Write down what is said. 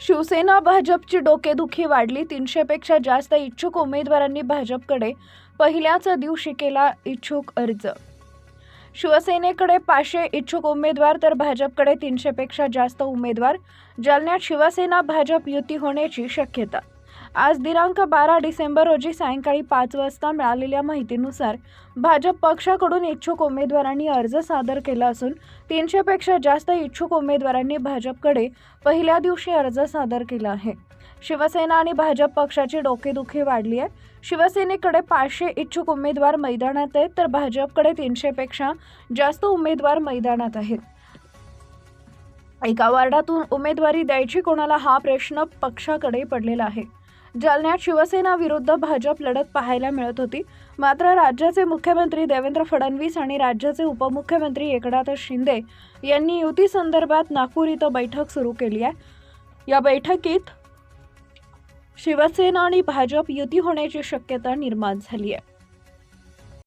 शिवसेना भाजपची डोकेदुखी वाढली. 300 पेक्षा जास्त इच्छुक उमेदवारांनी भाजपकडे पहिल्याच दिवशी केला इच्छुक अर्ज. शिवसेनेकडे 500 इच्छुक उमेदवार तर भाजपकडे 300 पेक्षा जास्त उमेदवार. जालन्यात शिवसेना भाजप युती होण्याची शक्यता. आज दिनांक 12 डिसेंबर रोजी सायंकाळी 5 वाजता मिळालेल्या माहितीनुसार भाजप पक्षाकडून इच्छुक उमेदवारांनी अर्ज सादर केला असून 300 पेक्षा जास्त इच्छुक उमेदवारांनी भाजपकडे पहिल्या दिवशी अर्ज सादर केला आहे. शिवसेना आणि भाजप पक्षाची डोकेदुखी वाढली आहे. शिवसेनेकडे 500 इच्छुक उमेदवार मैदानात आहेत तर भाजपकडे 300 पेक्षा जास्त उमेदवार मैदानात आहेत. एका वार्डातून उमेदवारी द्यायची कोणाला हा प्रश्न पक्षाकडे पडलेला आहे. जालन्यात शिवसेना विरुद्ध भाजप लढत पाहायला मिळत होती. मात्र राज्याचे मुख्यमंत्री देवेंद्र फडणवीस आणि राज्याचे उपमुख्यमंत्री एकनाथ शिंदे यांनी युती संदर्भात नागपूर इथं बैठक सुरू केली आहे. या बैठकीत शिवसेना आणि भाजप युती होण्याची शक्यता निर्माण झाली आहे.